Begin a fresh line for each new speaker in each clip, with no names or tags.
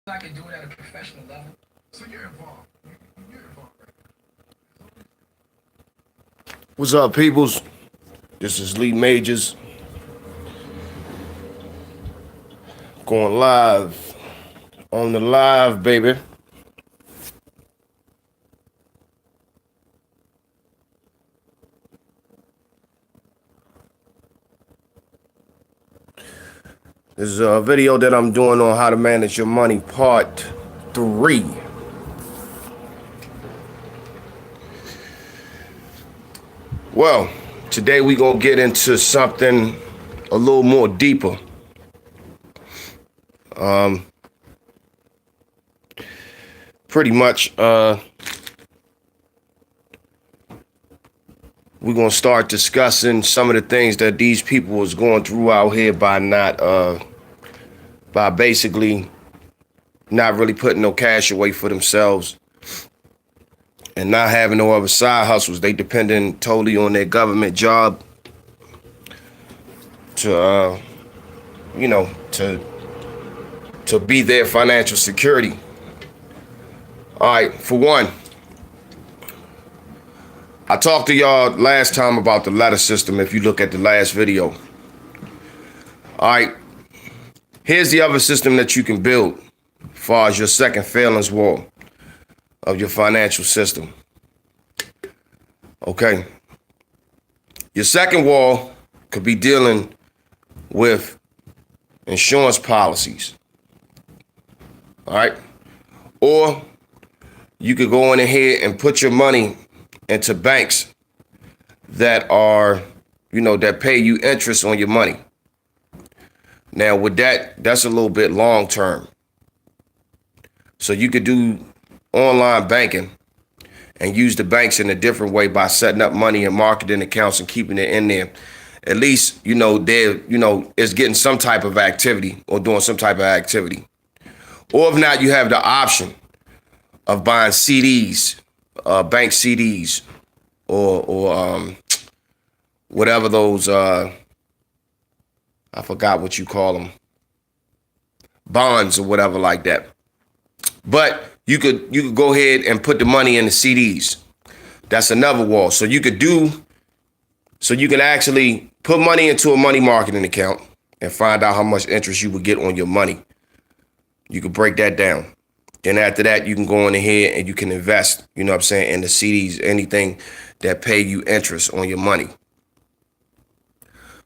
I can do it at a professional level.
So you're involved. You're involved, right?
What's up, peoples? This is Lee Majors going live on the live, baby. This is a video that I'm doing on how to manage your money, part 3. Well, today we gonna get into something a little more deeper. Pretty much, we're gonna start discussing some of the things that these people was going through out here by by basically not really putting no cash away for themselves and not having no other side hustles. They depending totally on their government job to, to be their financial security. All right, for one, I talked to y'all last time about the ladder system if you look at the last video. All right, here's the other system that you can build as far as your second phalanx wall of your financial system. Okay. Your second wall could be dealing with insurance policies. All right. Or you could go in ahead and put your money into banks that are, that pay you interest on your money. Now with that's a little bit long term. So you could do online banking and use the banks in a different way by setting up money and marketing accounts and keeping it in there. At least, they're, it's getting some type of activity or doing some type of activity. Or if not, you have the option of buying CDs, bank CDs, or whatever those, I forgot what you call them, bonds or whatever like that. But you could go ahead and put the money in the CDs. That's another wall. So you can actually put money into a money marketing account and find out how much interest you would get on your money. You could break that down. Then after that, you can go on ahead and you can invest, in the CDs, anything that pay you interest on your money.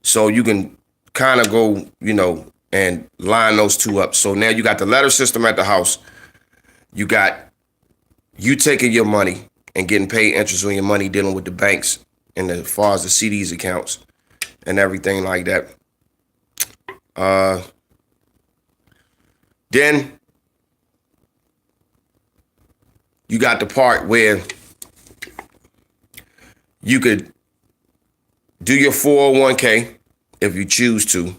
So you can kind of go, and line those two up. So now you got the letter system at the house. You got you taking your money and getting paid interest on your money, dealing with the banks and as far as the CDs accounts and everything like that. Then you got the part where you could do your 401k if you choose to,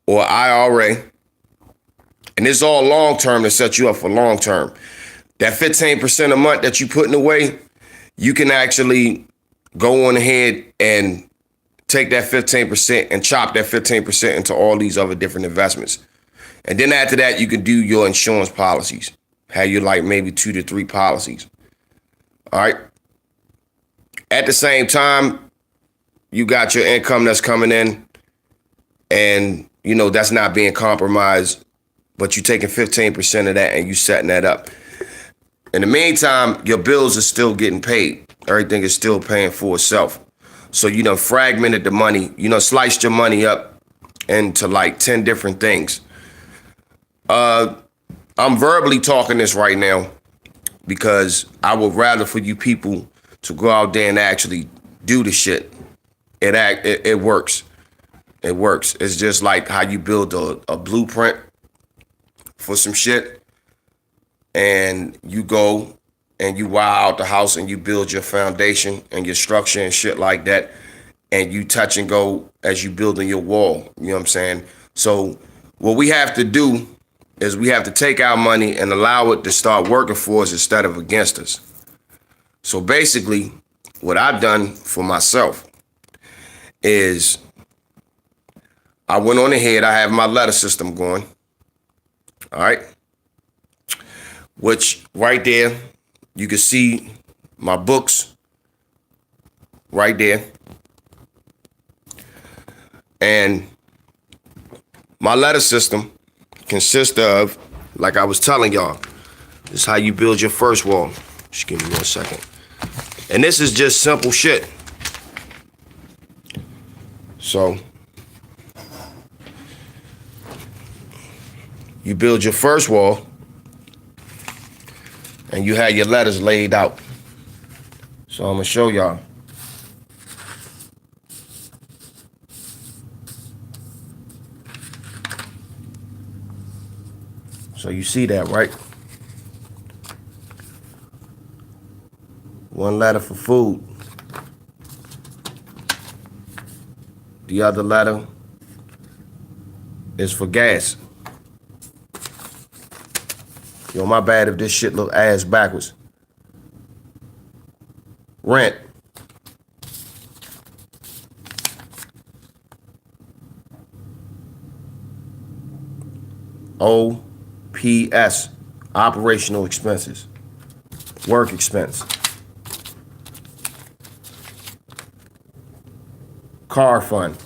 or IRA. And it's all long term to set you up for long term. That 15% a month that you putting away, you can actually go on ahead and take that 15% and chop that 15% into all these other different investments. And then after that, you can do your insurance policies. Have you like maybe 2 to 3 policies. All right. At the same time, you got your income that's coming in and, that's not being compromised, but you taking 15% of that and you setting that up. In the meantime, your bills are still getting paid. Everything is still paying for itself. So, fragmented the money, sliced your money up into like 10 different things. I'm verbally talking this right now because I would rather for you people to go out there and actually do the shit. It works. It works. It's just like how you build a blueprint for some shit, and you go and you wire out the house and you build your foundation and your structure and shit like that, and you touch and go as you building your wall. You know what I'm saying? So what we have to do is we have to take our money and allow it to start working for us instead of against us. So basically, what I've done for myself is I went on ahead, I have my letter system going. All right. Which right there, you can see my books right there. And my letter system consists of, like I was telling y'all, this is how you build your first wall. Just give me 1 second. And this is just simple shit. So, you build your first wall, and you have your letters laid out. So I'm gonna show y'all. So you see that, right? One letter for food. The other letter is for gas. Yo, my bad if this shit look ass backwards. Rent. OPS, operational expenses. Work expense. Car fund.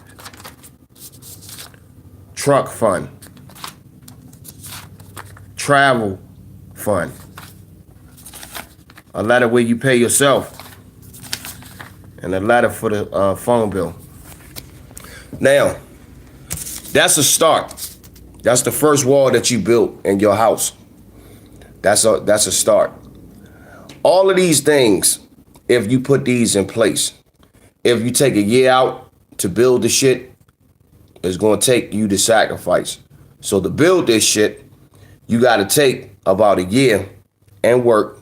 Truck fund. Travel fund. A letter where you pay yourself. And a letter for the phone bill. Now, that's a start. That's the first wall that you built in your house. That's a start. All of these things, if you put these in place, if you take a year out to build the shit, it's going to take you to sacrifice. So to build this shit, you got to take about a year and work.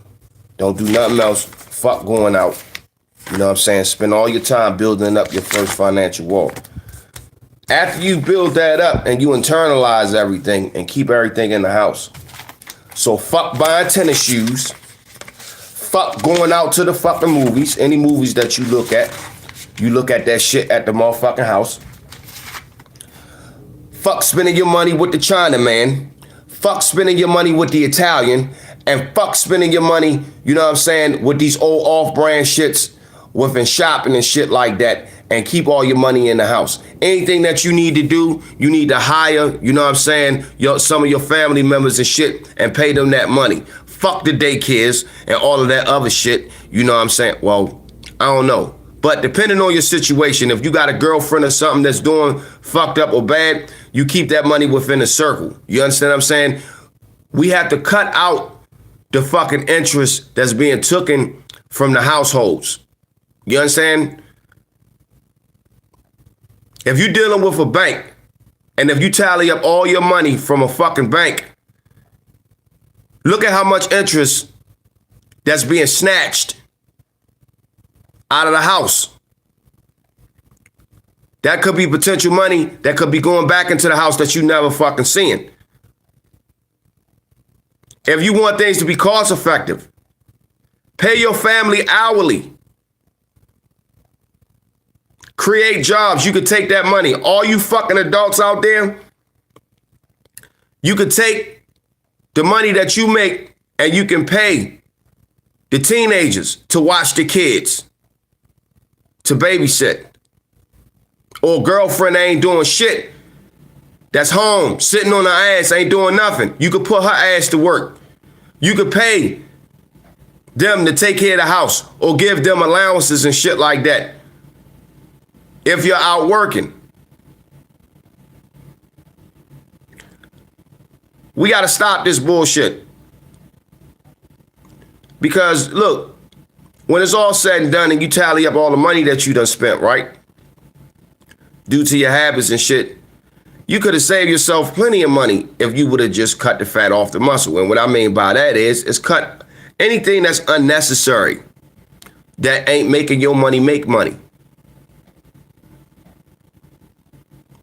Don't do nothing else. Fuck going out. You know what I'm saying? Spend all your time building up your first financial wall. After you build that up and you internalize everything and keep everything in the house. So fuck buying tennis shoes. Fuck going out to the fucking movies. Any movies that you look at that shit at the motherfucking house. Fuck spending your money with the Chinaman. Fuck spending your money with the Italian. And fuck spending your money, you know what I'm saying, with these old off-brand shits within shopping and shit like that. And keep all your money in the house. Anything that you need to do, you need to hire, you know what I'm saying, some of your family members and shit and pay them that money. Fuck the daycares and all of that other shit, you know what I'm saying? Well, I don't know. But depending on your situation, if you got a girlfriend or something that's doing fucked up or bad, you keep that money within a circle. You understand what I'm saying? We have to cut out the fucking interest that's being taken from the households. You understand? If you're dealing with a bank, and if you tally up all your money from a fucking bank, look at how much interest that's being snatched out of the house. That could be potential money that could be going back into the house that you never fucking seen. If you want things to be cost effective, pay your family hourly. Create jobs. You could take that money. All you fucking adults out there, you could take the money that you make and you can pay the teenagers to watch the kids, to babysit. Or girlfriend ain't doing shit, that's home, sitting on her ass, ain't doing nothing. You could put her ass to work. You could pay them to take care of the house or give them allowances and shit like that. If you're out working. We got to stop this bullshit. Because, look, when it's all said and done and you tally up all the money that you done spent, right? Due to your habits and shit, you could have saved yourself plenty of money if you would have just cut the fat off the muscle. And what I mean by that is cut anything that's unnecessary that ain't making your money make money.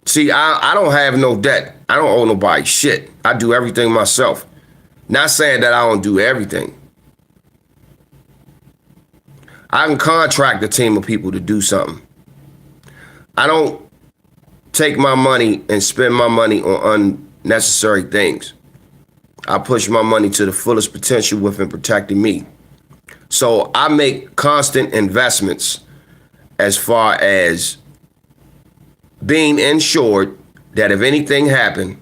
See, I don't have no debt. I don't owe nobody shit. I do everything myself. Not saying that I don't do everything. I can contract a team of people to do something. I don't take my money and spend my money on unnecessary things. I push my money to the fullest potential within protecting me. So I make constant investments as far as being insured that if anything happened,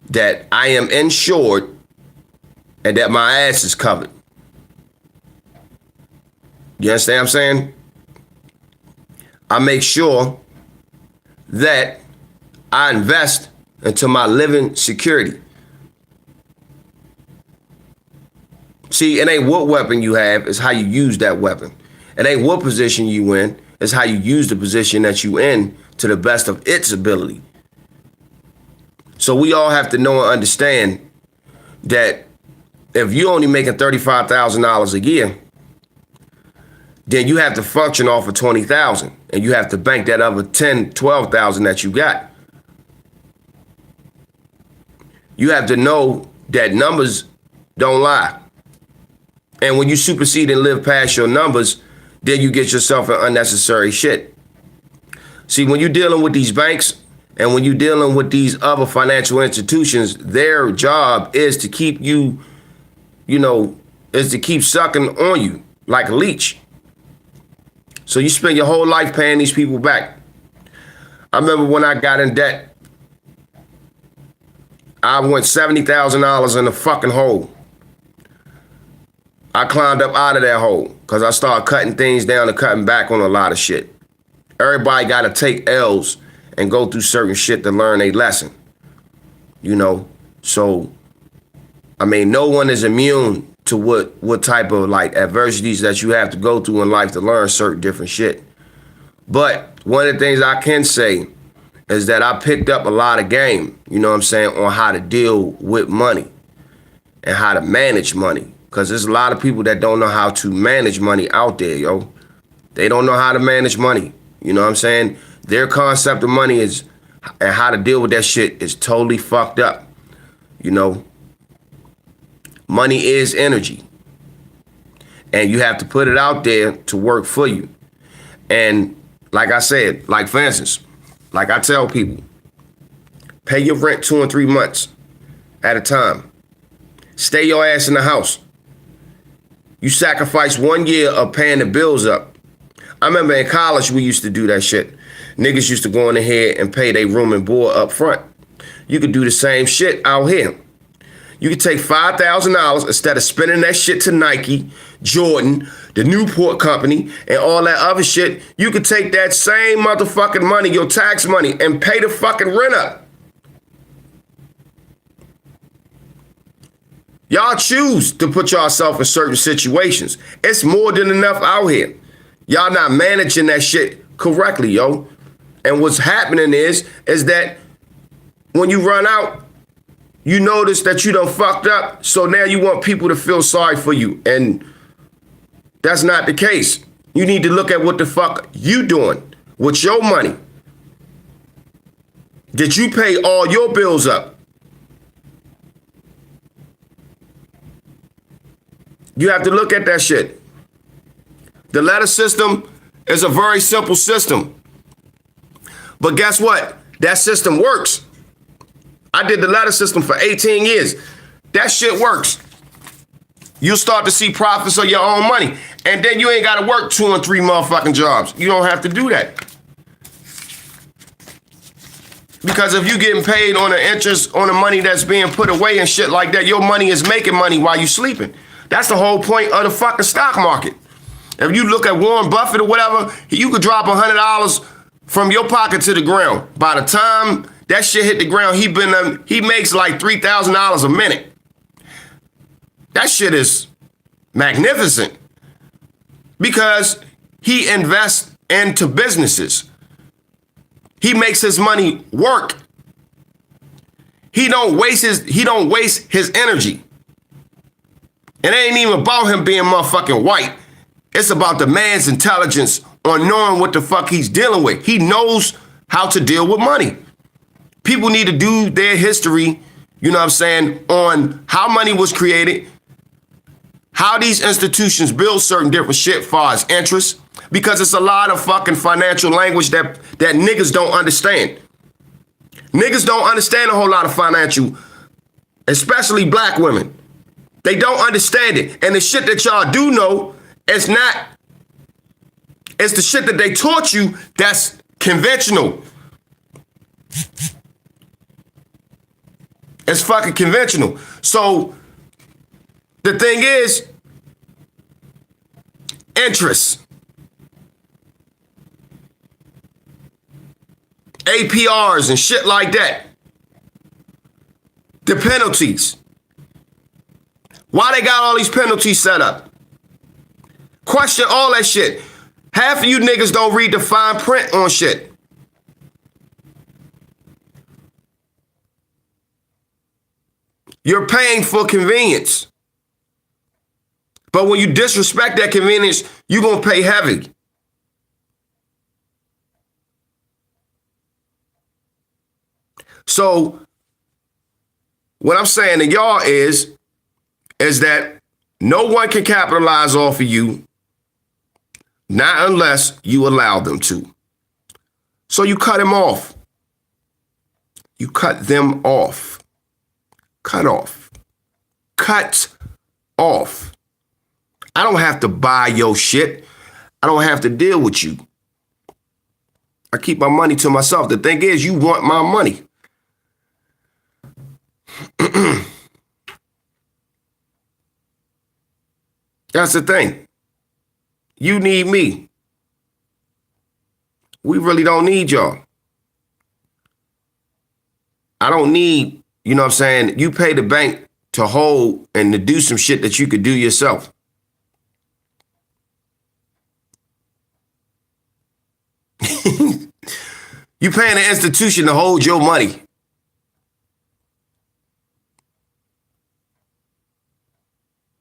that I am insured and that my ass is covered. You understand what I'm saying? I make sure that I invest into my living security. See, it ain't what weapon you have, it's how you use that weapon. It ain't what position you in, it's how you use the position that you in to the best of its ability. So we all have to know and understand that if you only making $35,000 a year, then you have to function off of 20,000 and you have to bank that other 10, 12,000 that you got. You have to know that numbers don't lie. And when you supersede and live past your numbers, then you get yourself in unnecessary shit. See, when you're dealing with these banks and when you're dealing with these other financial institutions, their job is to keep you, is to keep sucking on you like a leech. So you spend your whole life paying these people back. I remember when I got in debt, I went $70,000 in the fucking hole. I climbed up out of that hole because I started cutting things down and cutting back on a lot of shit. Everybody got to take L's and go through certain shit to learn a lesson. So, I mean, no one is immune to what type of like adversities that you have to go through in life to learn certain different shit. But one of the things I can say is that I picked up a lot of game, on how to deal with money and how to manage money. Because there's a lot of people that don't know how to manage money out there, yo. They don't know how to manage money. You know what I'm saying? Their concept of money is and how to deal with that shit is totally fucked up. Money is energy. And you have to put it out there to work for you. And like I said, like for instance, like I tell people, pay your rent 2 and 3 months at a time. Stay your ass in the house. You sacrifice 1 year of paying the bills up. I remember in college, we used to do that shit. Niggas used to go in ahead and pay their room and board up front. You could do the same shit out here. You could take $5,000 instead of spending that shit to Nike, Jordan, the Newport company, and all that other shit. You could take that same motherfucking money, your tax money, and pay the fucking rent up. Y'all choose to put yourself in certain situations. It's more than enough out here. Y'all not managing that shit correctly, yo. And what's happening is that when you run out, you notice that you done fucked up. So now you want people to feel sorry for you. And that's not the case. You need to look at what the fuck you doing with your money. Did you pay all your bills up? You have to look at that shit. The letter system is a very simple system. But guess what? That system works. I did the letter system for 18 years. That shit works. You'll start to see profits of your own money. And then you ain't got to work 2 and 3 motherfucking jobs. You don't have to do that. Because if you getting paid on the interest on the money that's being put away and shit like that, your money is making money while you sleeping. That's the whole point of the fucking stock market. If you look at Warren Buffett or whatever, you could drop $100 from your pocket to the ground. By the time that shit hit the ground, he makes like $3,000 a minute. That shit is magnificent because he invests into businesses. He makes his money work. He don't waste his energy. It ain't even about him being motherfucking white. It's about the man's intelligence on knowing what the fuck he's dealing with. He knows how to deal with money. People need to do their history, on how money was created, how these institutions build certain different shit as far as interest, because it's a lot of fucking financial language that niggas don't understand. Niggas don't understand a whole lot of financial especially black women. They don't understand it. And the shit that y'all do know, it's the shit that they taught you that's conventional. It's fucking conventional. So the thing is, interest, APRs and shit like that. The penalties. Why they got all these penalties set up? Question all that shit. Half of you niggas don't read the fine print on shit. You're paying for convenience. But when you disrespect that convenience, you're going to pay heavy. So what I'm saying to y'all is that no one can capitalize off of you, not unless you allow them to. So you cut them off. You cut them off. Cut off. Cut off. I don't have to buy your shit. I don't have to deal with you. I keep my money to myself. The thing is, you want my money. That's the thing. You need me. We really don't need y'all. I don't need, you know what I'm saying? You pay the bank to hold and to do some shit that you could do yourself. You paying an institution to hold your money.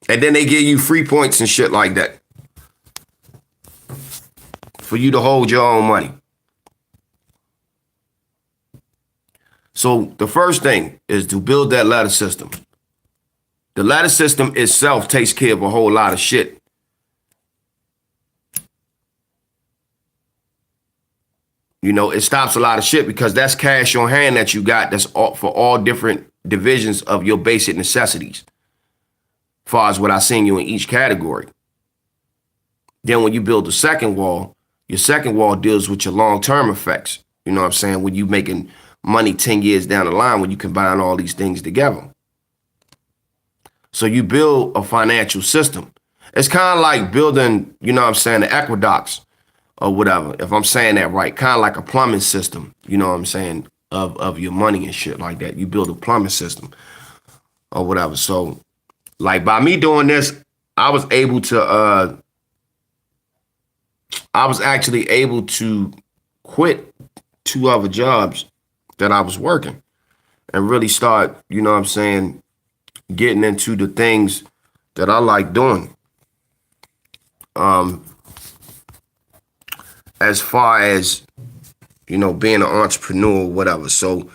And then they give you free points and shit like that for you to hold your own money. So the first thing is to build that ladder system. The ladder system itself takes care of a whole lot of shit. You know, it stops a lot of shit because that's cash on hand that you got that's all, for all different divisions of your basic necessities. As far as what I seen you in each category. Then when you build the second wall, your second wall deals with your long-term effects. You know what I'm saying? When you making money 10 years down the line, when you combine all these things together. So you build a financial system. It's kind of like building, you know what I'm saying, the aqueducts or whatever, if I'm saying that right. Kind of like a plumbing system, you know what I'm saying, of your money and shit like that. You build a plumbing system or whatever. So like by me doing this, I was actually able to quit 2 other jobs that I was working and really start, you know what I'm saying, getting into the things that I like doing. As far as, you know, being an entrepreneur or whatever. So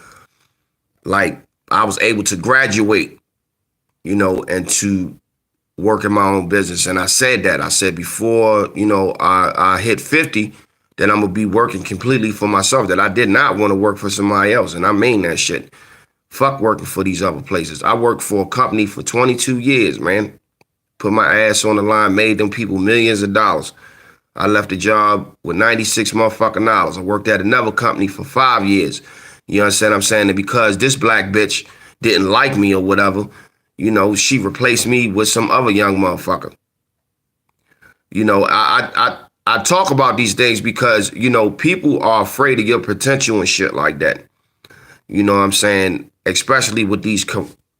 like I was able to graduate, you know, and to work in my own business. And I said before, you know, I hit 50, that I'm going to be working completely for myself, that I did not want to work for somebody else. And I mean that shit. Fuck working for these other places. I worked for a company for 22 years, man. Put my ass on the line, made them people millions of dollars. I left the job with 96 motherfucking dollars. I worked at another company for 5 years. You understand what I'm saying? And because this black bitch didn't like me or whatever, you know, she replaced me with some other young motherfucker. You know, I talk about these things because, you know, people are afraid of your potential and shit like that. You know what I'm saying? Especially with these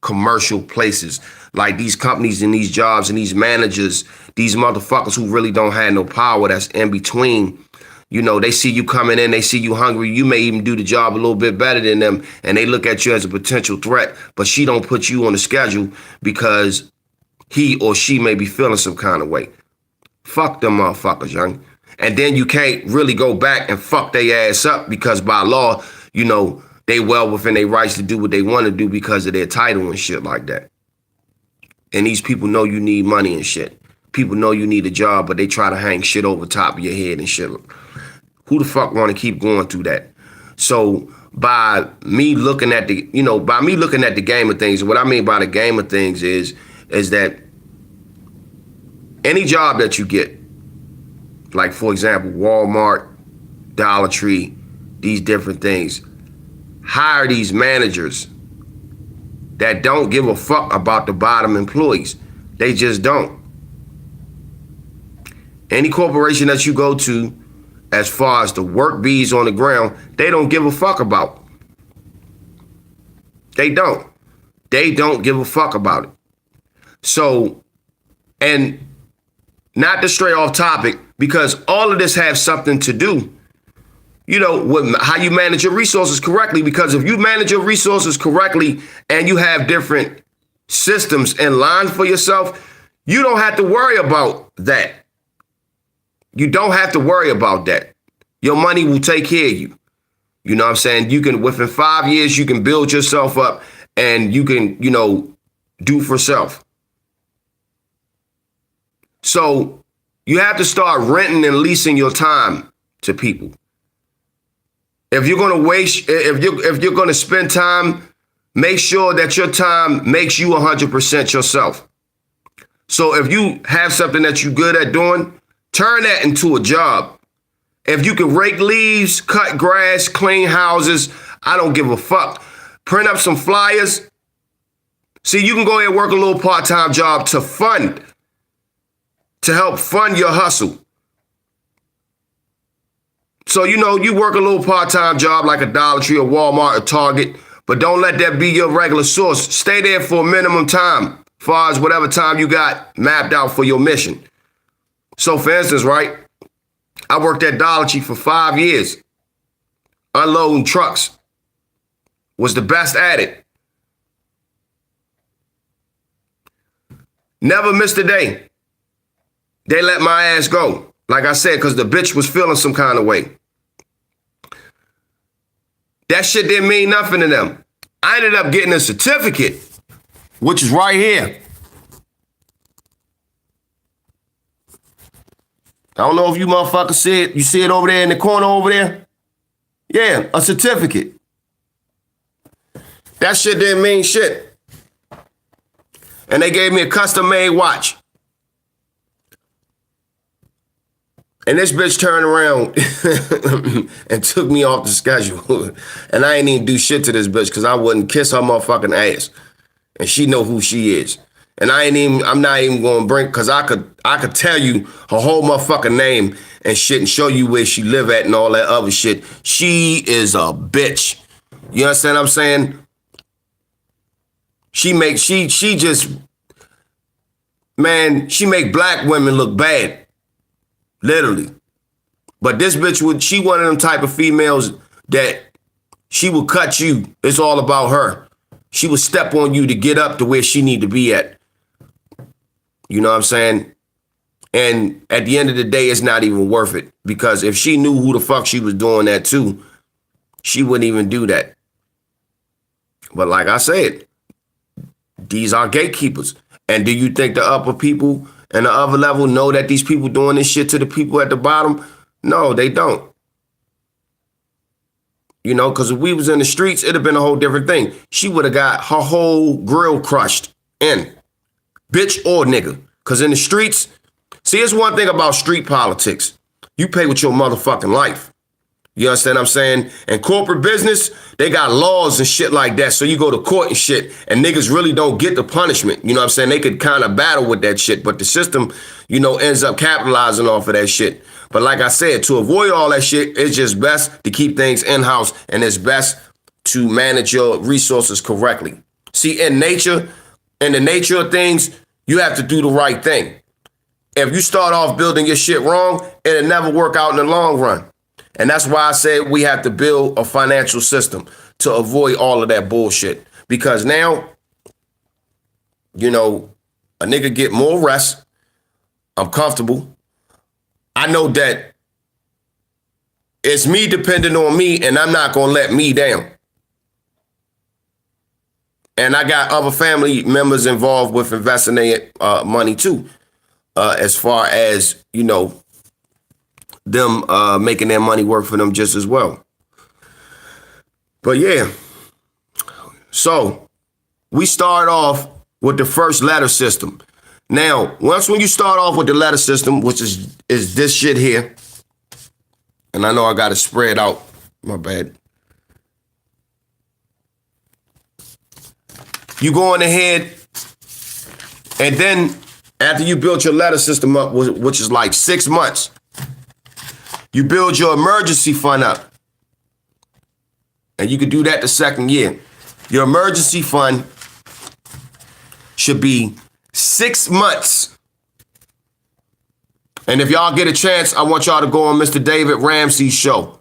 commercial places, like these companies and these jobs and these managers, these motherfuckers who really don't have no power that's in between. You know, they see you coming in, they see you hungry. You may even do the job a little bit better than them, and they look at you as a potential threat, but she don't put you on the schedule because he or she may be feeling some kind of way. Fuck them motherfuckers, young. And then you can't really go back and fuck their ass up because by law, you know, they well within their rights to do what they want to do because of their title and shit like that. And these people know you need money and shit. People know you need a job, but they try to hang shit over top of your head and shit. Who the fuck want to keep going through that? So by me looking at the, by me looking at the game of things. What I mean by the game of things is that any job that you get, like for example, Walmart, Dollar Tree, these different things, hire these managers that don't give a fuck about the bottom employees. They just don't. Any corporation that you go to, as far as the work bees on the ground, they don't give a fuck about. They don't. They don't give a fuck about it. So, and not to stray off topic, because all of this has something to do, with how you manage your resources correctly. Because if you manage your resources correctly and you have different systems in line for yourself, you don't have to worry about that. You don't have to worry about that. Your money will take care of you. You know what I'm saying? You can, within 5 years, you can build yourself up and you can, do for self. So you have to start renting and leasing your time to people. If you're going to if you're going to spend time, make sure that your time makes you 100% yourself. So if you have something that you're good at doing, turn that into a job. If you can rake leaves, cut grass, clean houses, I don't give a fuck. Print up some flyers. See, you can go ahead and work a little part-time job to help fund your hustle. So, you work a little part-time job like a Dollar Tree or Walmart or Target, but don't let that be your regular source. Stay there for a minimum time, as far as whatever time you got mapped out for your mission. So, for instance, right, I worked at Dollar Tree for 5 years, unloading trucks. Was the best at it. Never missed a day. They let my ass go. Like I said, because the bitch was feeling some kind of way. That shit didn't mean nothing to them. I ended up getting a certificate, which is right here. I don't know if you motherfuckers see it. You see it over there in the corner over there? Yeah, a certificate. That shit didn't mean shit. And they gave me a custom-made watch. And this bitch turned around and took me off the schedule. And I ain't even do shit to this bitch because I wouldn't kiss her motherfucking ass. And she know who she is. And I'm not even going to bring, because I could tell you her whole motherfucking name and shit and show you where she live at and all that other shit. She is a bitch. You understand what I'm saying? She make black women look bad. Literally. But this bitch she one of them type of females that she will cut you. It's all about her. She will step on you to get up to where she need to be at. You know what I'm saying? And at the end of the day, it's not even worth it. Because if she knew who the fuck she was doing that to, she wouldn't even do that. But like I said, these are gatekeepers. And do you think the upper people and the other level know that these people doing this shit to the people at the bottom? No, they don't. Because if we was in the streets, it'd have been a whole different thing. She would have got her whole grill crushed in. Bitch or nigga. Because in the streets, see, it's one thing about street politics. You pay with your motherfucking life. You understand what I'm saying? And corporate business, they got laws and shit like that. So you go to court and shit, and niggas really don't get the punishment. You know what I'm saying? They could kind of battle with that shit, but the system, ends up capitalizing off of that shit. But like I said, to avoid all that shit, it's just best to keep things in-house, and it's best to manage your resources correctly. See, in the nature of things, you have to do the right thing. If you start off building your shit wrong, it'll never work out in the long run. And that's why I said we have to build a financial system to avoid all of that bullshit. Because now, a nigga get more rest. I'm comfortable. I know that it's me depending on me, and I'm not going to let me down. And I got other family members involved with investing their money too, as far as, them making their money work for them just as well. But yeah, so we start off with the first letter system. Now, when you start off with the letter system, which is this shit here, and I know I got to spread out, my bad. You go on ahead, and then after you build your letter system up, which is like 6 months, you build your emergency fund up. And you could do that the second year. Your emergency fund should be 6 months. And if y'all get a chance, I want y'all to go on Mr. David Ramsey's show.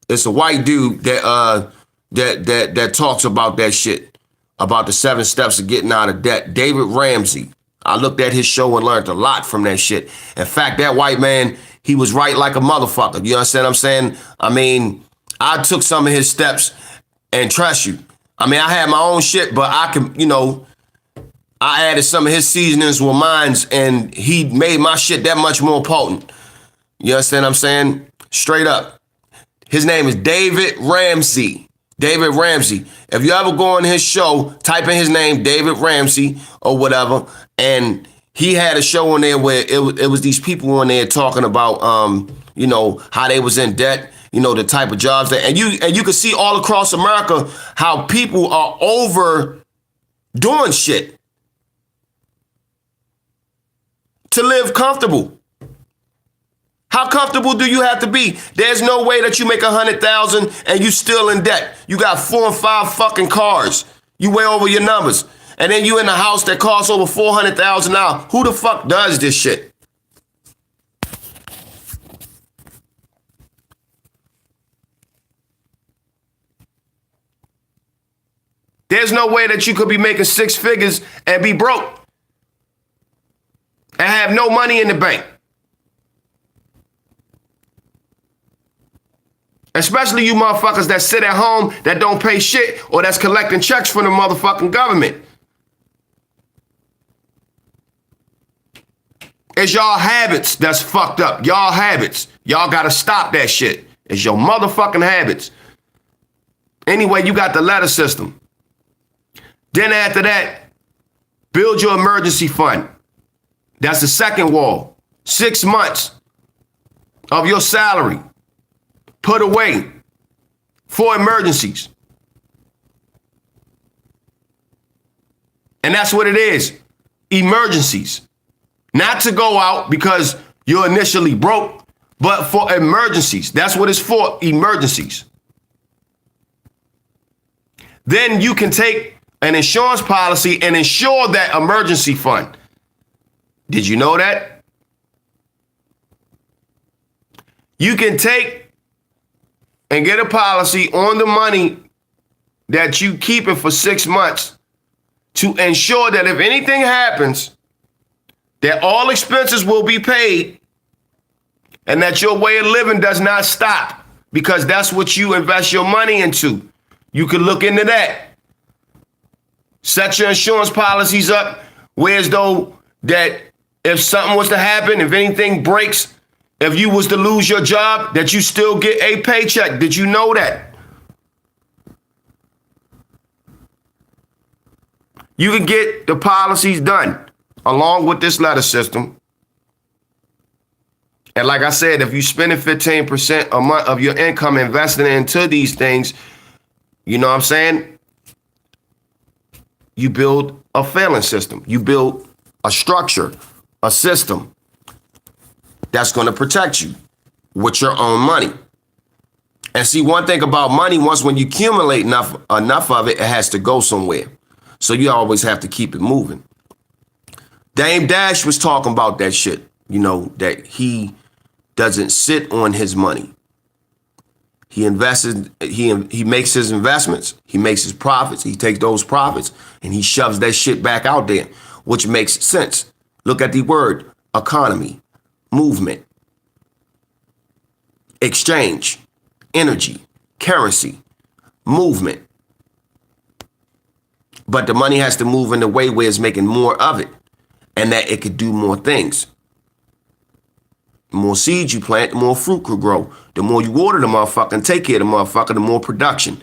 It's a white dude that talks about that shit, about the 7 steps of getting out of debt. David Ramsey. I looked at his show and learned a lot from that shit. In fact, that white man, he was right like a motherfucker. You understand what I'm saying? I mean, I took some of his steps, and trust you, I mean, I had my own shit, but I can, I added some of his seasonings with mines, and he made my shit that much more potent. You understand what I'm saying? Straight up. His name is David Ramsey. David Ramsey. If you ever go on his show, type in his name, David Ramsey or whatever, and he had a show on there where it was these people on there talking about, how they was in debt, the type of jobs that, and you can see all across America how people are over doing shit to live comfortable. How comfortable do you have to be? There's no way that you make $100,000 and you still in debt. You got 4 and 5 fucking cars. You way over your numbers. And then you in a house that costs over $400,000 now. Who the fuck does this shit? There's no way that you could be making 6 figures and be broke and have no money in the bank. Especially you motherfuckers that sit at home that don't pay shit or that's collecting checks from the motherfucking government. It's y'all habits that's fucked up. Y'all habits. Y'all gotta stop that shit. It's your motherfucking habits. Anyway, you got the letter system. Then after that, build your emergency fund. That's the second wall. 6 months of your salary put away for emergencies. And that's what it is. Emergencies. Not to go out because you're initially broke, but for emergencies. That's what it's for, emergencies. Then you can take an insurance policy and insure that emergency fund. Did you know that? You can take and get a policy on the money that you keep it for 6 months to ensure that if anything happens, that all expenses will be paid and that your way of living does not stop, because that's what you invest your money into. You can look into that. Set your insurance policies up whereas though that if something was to happen, if anything breaks, if you was to lose your job, that you still get a paycheck. Did you know that? You can get the policies done along with this letter system. And like I said, if you spending 15% a month of your income investing into these things, you know what I'm saying? You build a failing system. You build a structure, a system that's going to protect you with your own money. And see, one thing about money, once when you accumulate enough of it, it has to go somewhere. So you always have to keep it moving. Dame Dash was talking about that shit, that he doesn't sit on his money. He invests, he makes his investments, he makes his profits, he takes those profits and he shoves that shit back out there, which makes sense. Look at the word economy, movement, exchange, energy, currency, movement. But the money has to move in a way where it's making more of it and that it could do more things. The more seeds you plant, the more fruit could grow. The more you water the motherfucker and take care of the motherfucker, the more production.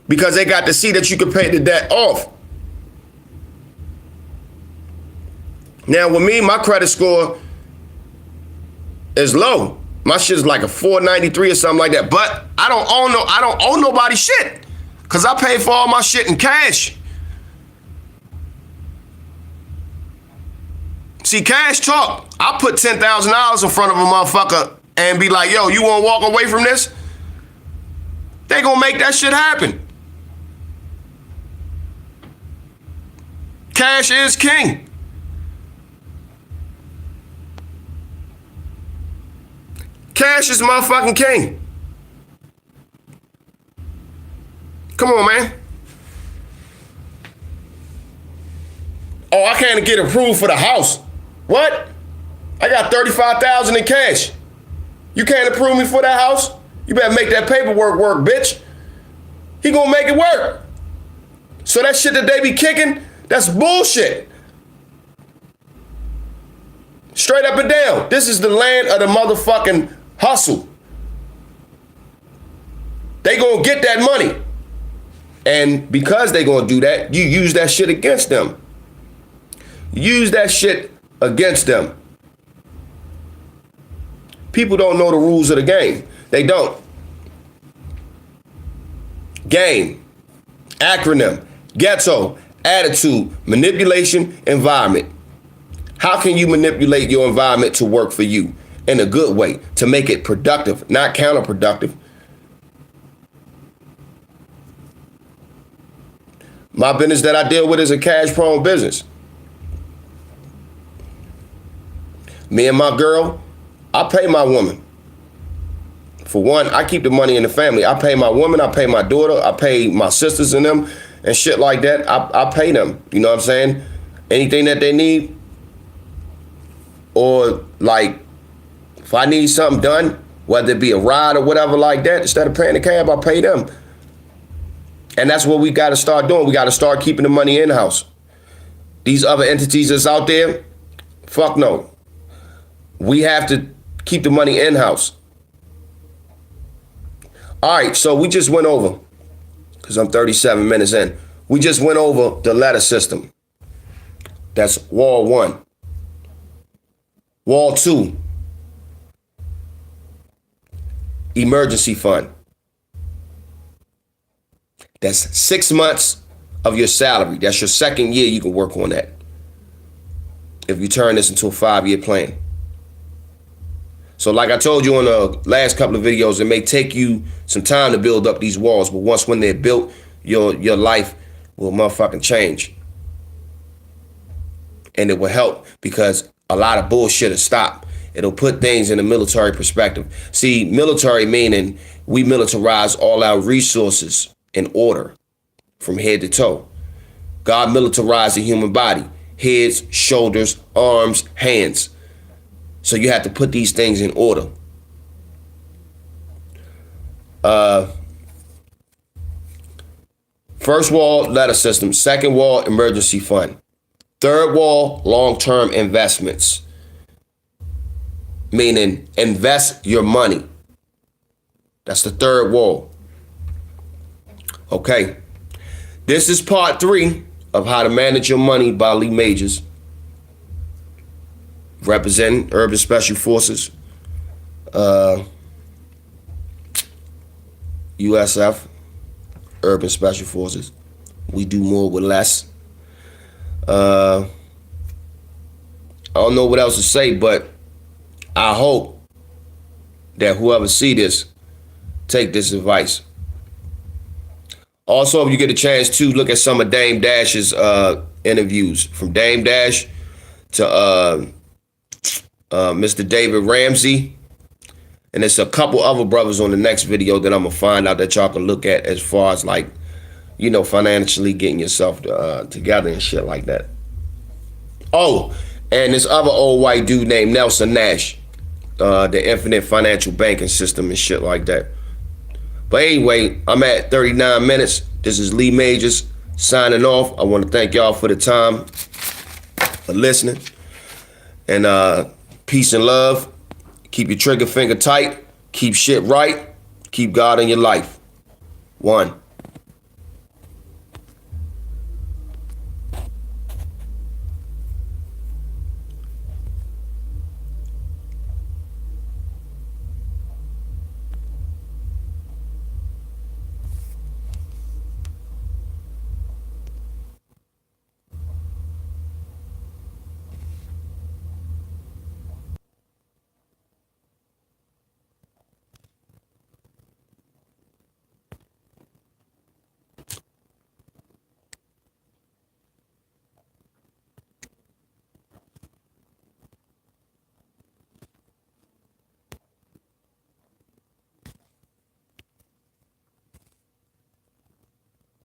because they got to see that you can pay the debt off. Now with me, my credit score is low. My shit is like a 493 or something like that. But I don't owe nobody shit, because I pay for all my shit in cash. See, cash talk. I put $10,000 in front of a motherfucker and be like, yo, you want to walk away from this? They gonna make that shit happen. Cash is king. Cash is motherfucking king. Come on, man. Oh, I can't get approved for the house. What? I got $35,000 in cash. You can't approve me for that house? You better make that paperwork work, bitch. He gonna make it work. So that shit that they be kicking, that's bullshit. Straight up and down. This is the land of the motherfucking hustle. They gonna get that money. And because they gonna do that, you use that shit against them. Use that shit against them. People don't know the rules of the game. They don't. Game, acronym, ghetto, attitude, manipulation, environment. How can you manipulate your environment to work for you in a good way, to make it productive, not counterproductive? My business that I deal with is a cash-prone business. Me and my girl, I pay my woman. For one, I keep the money in the family. I pay my woman, I pay my daughter, I pay my sisters and them and shit like that. I pay them, you know what I'm saying? Anything that they need. Or like, if I need something done, whether it be a ride or whatever like that, instead of paying the cab, I pay them. And that's what we got to start doing. We got to start keeping the money in-house. These other entities that's out there, fuck no. We have to keep the money in-house. All right, so we just went over, because I'm 37 minutes in, we just went over the letter system. That's wall 1. Wall 2, emergency fund. That's 6 months of your salary. That's your second year, you can work on that. If you turn this into a 5-year plan. So like I told you on the last couple of videos, it may take you some time to build up these walls, but once when they're built, your life will motherfucking change. And it will help because a lot of bullshit will stop. It'll put things in a military perspective. See, military meaning we militarize all our resources in order from head to toe. God militarized the human body, heads, shoulders, arms, hands. So you have to put these things in order. First wall, letter system. Second wall, emergency fund. Third wall, long-term investments. Meaning invest your money. That's the third wall. Okay. This is part 3 of How to Manage Your Money by Lee Majors. Representing Urban Special Forces, USF, Urban Special Forces. We do more with less. I don't know what else to say, but I hope that whoever see this, take this advice. Also, if you get a chance to look at some of Dame Dash's interviews, from Dame Dash to Mr. David Ramsey, and there's a couple other brothers on the next video that I'm gonna find out that y'all can look at as far as like, you know, financially getting yourself together and shit like that. Oh, and this other old white dude named Nelson Nash, the infinite financial banking system and shit like that. But anyway, I'm at 39 minutes. This is Lee Majors signing off. I want to thank y'all for the time, for listening, and peace and love. Keep your trigger finger tight. Keep shit right. Keep God in your life. 1.